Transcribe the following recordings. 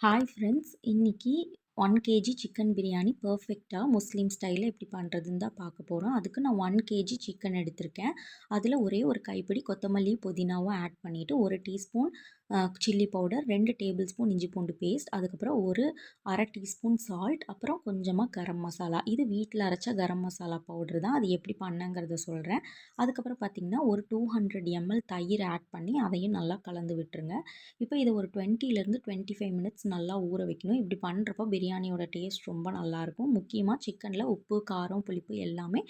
Hi friends, இன்னைக்கு 1 KG chicken biryani பெர்ஃபெக்ட்டாக முஸ்லீம் ஸ்டைலில் எப்படி பண்ணுறதுன்னு தான் பார்க்க போகிறோம். அதுக்கு நான் 1 கேஜி சிக்கன் எடுத்திருக்கேன். அதில் ஒரே ஒரு கைப்பிடி கொத்தமல்லி புதினாவும் ஆட் பண்ணிவிட்டு 1 teaspoon chilli powder, 2 table spoon இஞ்சி பூண்டு பேஸ்ட், அதுக்கப்புறம் ஒரு அரை டீஸ்பூன் சால்ட், அப்புறம் கொஞ்சமாக கரம் மசாலா. இது வீட்டில் அரைச்ச கரம் மசாலா பவுடர் தான். அது எப்படி பண்ணங்கிறத சொல்கிறேன். அதுக்கப்புறம் பார்த்திங்கன்னா ஒரு 200 ml தயிர் ஆட் பண்ணி அதையும் நல்லா கலந்து விட்டுருங்க. இப்போ இதை ஒரு 20லேருந்து 25 மினிட்ஸ் நல்லா ஊற வைக்கணும். இப்படி பண்ணுறப்போ பிரியாணியோட டேஸ்ட் ரொம்ப நல்லாயிருக்கும். முக்கியமாக சிக்கனில் உப்பு, காரம், புளிப்பு எல்லாமே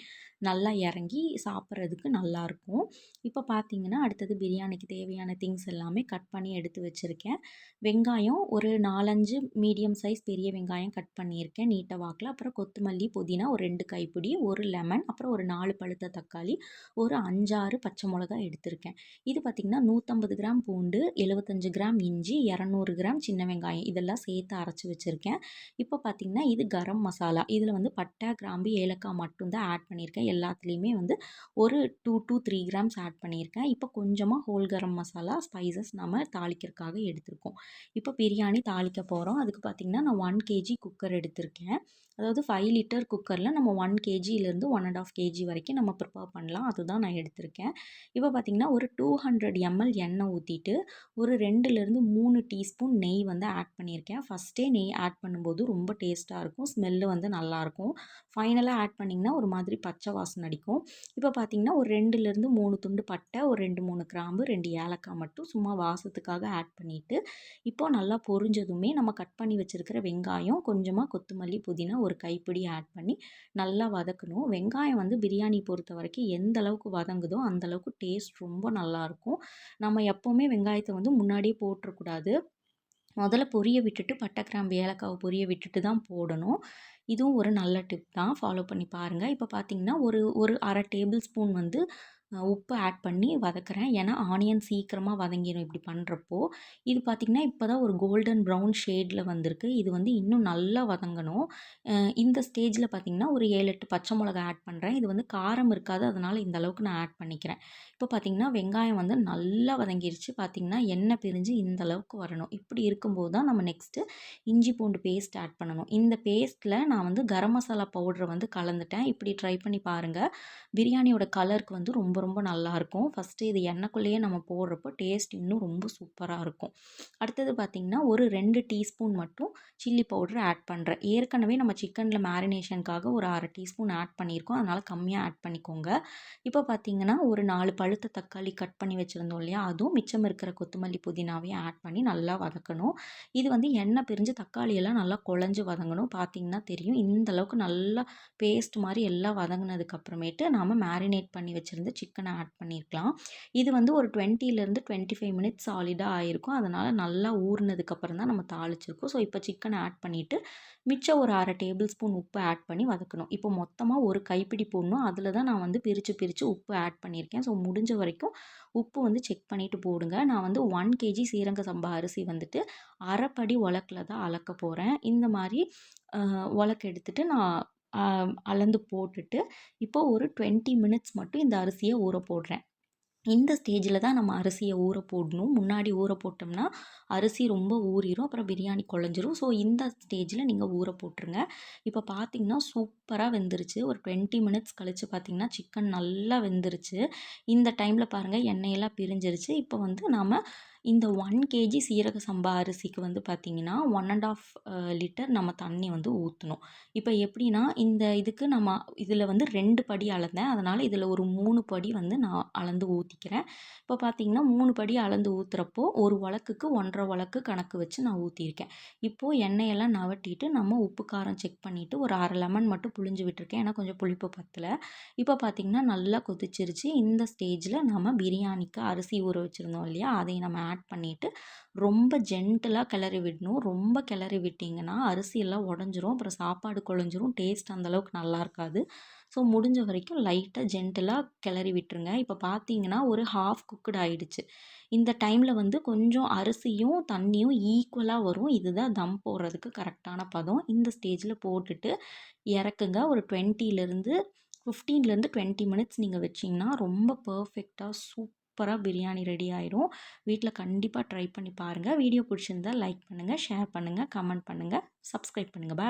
நல்லா இறங்கி சாப்பிட்றதுக்கு நல்லாயிருக்கும். இப்போ பார்த்தீங்கன்னா அடுத்தது பிரியாணிக்கு தேவையான திங்ஸ் எல்லாமே கட் பண்ணி எடுத்து வச்சுருக்கேன். வெங்காயம் ஒரு 4-5 மீடியம் சைஸ் பெரிய வெங்காயம் கட் பண்ணியிருக்கேன் நீட்ட வாக்கில். அப்புறம் கொத்தமல்லி, புதினா ஒரு 2 கைப்பிடி, ஒரு லெமன், அப்புறம் ஒரு 4 பழுத்த தக்காளி, ஒரு 5-6 பச்சை மிளகா எடுத்திருக்கேன். இது பார்த்திங்கன்னா 150 கிராம் பூண்டு, 75 கிராம் இஞ்சி, 200 கிராம் சின்ன வெங்காயம் இதெல்லாம் சேர்த்து அரைச்சி வச்சுருக்கேன். இப்போ பார்த்திங்கன்னா இது கரம் மசாலா. இதில் வந்து பட்டை, கிராம்பு, ஏலக்காய் மட்டும்தான் ஆட் பண்ணியிருக்கேன். எல்லாத்துலேயுமே வந்து ஒரு 2 to 3 கிராம்ஸ் ஆட் பண்ணியிருக்கேன். இப்போ கொஞ்சமாக ஹோல் கரம் மசாலா ஸ்பைசஸ் நம்ம தாளிக்கிறதுக்காக எடுத்திருக்கோம். இப்போ பிரியாணி தாளிக்க போகிறோம். அதுக்கு பார்த்திங்கன்னா நான் 1 கேஜி குக்கர் எடுத்திருக்கேன். அதாவது 5 லிட்டர் குக்கரில் நம்ம 1 கேஜிலேருந்து 1 1/2 கேஜி வரைக்கும் நம்ம ப்ரிப்பேர் பண்ணலாம். அதுதான் நான் எடுத்திருக்கேன். இப்போ பார்த்திங்கன்னா ஒரு 200 ml எண்ணெய் ஊற்றிட்டு ஒரு 2லேருந்து 3 டீஸ்பூன் நெய் வந்து ஆட் பண்ணியிருக்கேன். ஃபஸ்ட்டே நெய் ஆட் பண்ணும்போது ரொம்ப டேஸ்ட்டாக இருக்கும். ஸ்மெல்லு வந்து நல்லாயிருக்கும். ஃபைனலாக ஆட் பண்ணிங்கன்னா ஒரு மாதிரி பச்சை வாசனை அடிக்கும். இப்போ பார்த்திங்கன்னா ஒரு 2லேருந்து 3 துண்டு பட்டை, ஒரு 2, 3 கிராம்பு, 2 ஏலக்காய் மட்டும் சும்மா வாசத்துக்காக ஆட் பண்ணிவிட்டு இப்போ நல்லா பொரிஞ்சதுமே நம்ம கட் பண்ணி வச்சுருக்கிற வெங்காயம், கொஞ்சமாக கொத்தமல்லி, புதினா ஒரு கைப்பிடி ஆட் பண்ணி நல்லா வதக்கணும். வெங்காயம் வந்து பிரியாணி பொறுத்த வரைக்கும் எந்த அளவுக்கு வதங்குதோ அந்தளவுக்கு டேஸ்ட் ரொம்ப நல்லாயிருக்கும். நம்ம எப்போவுமே வெங்காயத்தை வந்து முன்னாடியே போட்டுறக்கூடாது. முதல்ல பொரிய விட்டுட்டு பட்டை, கிராம்பு, ஏலக்காவை பொரிய விட்டுட்டு தான் போடணும். இதுவும் ஒரு நல்ல டிப் தான். ஃபாலோ பண்ணி பாருங்கள். இப்போ பார்த்தீங்கன்னா ஒரு ஒரு அரை டேபிள் ஸ்பூன் வந்து உப்பு ஆட் பண்ணி வதக்குறேன். ஏன்னா ஆனியன் சீக்கிரமாக வதங்கிடும் இப்படி பண்ணுறப்போ. இது பார்த்திங்கன்னா இப்போ தான் ஒரு கோல்டன் ப்ரௌன் ஷேடில் வந்திருக்கு. இது வந்து இன்னும் நல்லா வதங்கணும். இந்த ஸ்டேஜில் பார்த்திங்கன்னா ஒரு 7, 8 பச்சை மிளகா ஆட் பண்ணுறேன். இது வந்து காரம் இருக்காது, அதனால் இந்த அளவுக்கு நான் ஆட் பண்ணிக்கிறேன். இப்போ பார்த்திங்கன்னா வெங்காயம் வந்து நல்லா வதங்கிருச்சு. பார்த்திங்கன்னா எண்ணெய் பிரிஞ்சு இந்த அளவுக்கு வரணும். இப்படி இருக்கும்போது தான் நம்ம நெக்ஸ்ட்டு இஞ்சி பூண்டு பேஸ்ட் ஆட் பண்ணணும். இந்த பேஸ்ட்டில் நான் வந்து கரம் மசாலா பவுடரை வந்து கலந்துட்டேன். இப்படி ட்ரை பண்ணி பாருங்கள். பிரியாணியோட கலருக்கு வந்து ரொம்ப ரொம்ப நல்லாயிருக்கும். ஃபஸ்ட்டு இது எண்ணெய்க்குள்ளேயே நம்ம போடுறப்போ டேஸ்ட் இன்னும் ரொம்ப சூப்பராக இருக்கும். அடுத்தது பார்த்திங்கன்னா ஒரு 2 டீஸ்பூன் மட்டும் சில்லி பவுடர் ஆட் பண்ணுறேன். ஏற்கனவே நம்ம சிக்கனில் மேரினேஷனுக்காக ஒரு அரை டீஸ்பூன் ஆட் பண்ணியிருக்கோம். அதனால் கம்மியாக ஆட் பண்ணிக்கோங்க. இப்போ பார்த்திங்கன்னா ஒரு 4 பழுத்த தக்காளி கட் பண்ணி வச்சுருந்தோம் இல்லையா, அதுவும் மிச்சம் இருக்கிற கொத்தமல்லி, புதினாவையும் ஆட் பண்ணி நல்லா வதக்கணும். இது வந்து எண்ணெய் பிரிஞ்சு தக்காளியெல்லாம் நல்லா குழஞ்சு வதங்கணும். பார்த்திங்கன்னா தெரியும். இந்த அளவுக்கு நல்லா பேஸ்ட் மாதிரி எல்லாம் வதங்கினதுக்கப்புறமேட்டு நாம் மேரினேட் பண்ணி வச்சுருந்த சிக்கனை ஆட் பண்ணியிருக்கலாம். இது வந்து ஒரு 20லேருந்து 25 மினிட்ஸ் சாலிடாக ஆயிருக்கும். அதனால் நல்லா ஊறினதுக்கப்புறம் தான் நம்ம தாளிச்சிருக்கோம். ஸோ இப்போ சிக்கனை ஆட் பண்ணிவிட்டு மிச்சம் ஒரு அரை டேபிள் ஸ்பூன் உப்பு ஆட் பண்ணி வதக்கணும். இப்போ மொத்தமாக ஒரு கைப்பிடி போடணும். அதில் தான் நான் வந்து பிரித்து உப்பு ஆட் பண்ணியிருக்கேன். ஸோ முடிஞ்ச வரைக்கும் உப்பு வந்து செக் பண்ணிவிட்டு போடுங்க. நான் வந்து 1 கேஜி சீரக சம்பா அரிசி வந்துட்டு அரைப்படி உலக்கில் தான் அளக்க போகிறேன். இந்த மாதிரி உலக்கு எடுத்துகிட்டு நான் அளந்து போட்டுட்டு இப்போ ஒரு 20 மினிட்ஸ் மட்டும் இந்த அரிசியை ஊற போடுறேன். இந்த ஸ்டேஜில் தான் நம்ம அரிசியை ஊற போடணும். முன்னாடி ஊற போட்டோம்னா அரிசி ரொம்ப ஊறிடும், அப்புறம் பிரியாணி குழஞ்சிரும். ஸோ இந்த ஸ்டேஜில் நீங்கள் ஊற போட்டுருங்க. இப்போ பார்த்தீங்கன்னா சூப்பராக வெந்துருச்சு. ஒரு 20 மினிட்ஸ் கழித்து பார்த்தீங்கன்னா சிக்கன் நல்லா வெந்துருச்சு. இந்த டைமில் பாருங்கள் எண்ணெயெல்லாம் பிரிஞ்சிருச்சு. இப்போ வந்து நாம் இந்த 1 கேஜி சீரக சம்பா அரிசிக்கு வந்து பார்த்திங்கன்னா 1 1/2 லிட்டர் நம்ம தண்ணி வந்து ஊற்றணும். இப்போ எப்படின்னா இந்த இதுக்கு நம்ம இதில் வந்து 2 படி அளந்தேன். அதனால் இதில் ஒரு 3 படி வந்து நான் அளந்து ஊற்றிக்கிறேன். இப்போ பார்த்திங்கன்னா 3 படி அளந்து ஊற்றுறப்போ ஒரு உலக்குக்கு 1 1/2 உலக்கு கணக்கு வச்சு நான் ஊற்றிருக்கேன். இப்போது எண்ணெயெல்லாம் நவட்டிட்டு நம்ம உப்பு காரம் செக் பண்ணிவிட்டு ஒரு அரை லெமன் மட்டும் புழிஞ்சு விட்டுருக்கேன். ஏன்னா கொஞ்சம் புளிப்பு பத்தலை. இப்போ பார்த்திங்கன்னா நல்லா கொதிச்சிருச்சு. இந்த ஸ்டேஜில் நம்ம பிரியாணிக்கு அரிசி ஊற வச்சுருந்தோம் இல்லையா, அதை நம்ம ஆட் பண்ணிவிட்டு ரொம்ப ஜென்டிலாக கிளறி விடணும். ரொம்ப கிளறி விட்டிங்கன்னா அரிசியெல்லாம் உடஞ்சிரும், அப்புறம் சாப்பாடு குழஞ்சிரும், டேஸ்ட் அந்தளவுக்கு நல்லா இருக்காது. ஸோ முடிஞ்ச வரைக்கும் லைட்டாக ஜென்டிலாக கிளறி விட்டுருங்க. இப்போ பார்த்தீங்கன்னா ஒரு ஹாஃப் குக்குடு ஆயிடுச்சு. இந்த டைமில் வந்து கொஞ்சம் அரிசியும் தண்ணியும் ஈக்குவலாக வரும். இதுதான் தம் போடுறதுக்கு கரெக்டான பதம். இந்த ஸ்டேஜில் போட்டுட்டு இறக்குங்க. ஒரு 15லேருந்து 20 மினிட்ஸ் நீங்கள் வச்சிங்கன்னா ரொம்ப பர்ஃபெக்டாக சூப்பராக பிரியாணி ரெடி ஆயிரும். வீட்டில் கண்டிப்பாக ட்ரை பண்ணி பாருங்கள். வீடியோ பிடிச்சிருந்தா லைக் பண்ணுங்கள், ஷேர் பண்ணுங்கள், கமெண்ட் பண்ணுங்கள், சப்ஸ்கிரைப் பண்ணுங்கள். பாய்.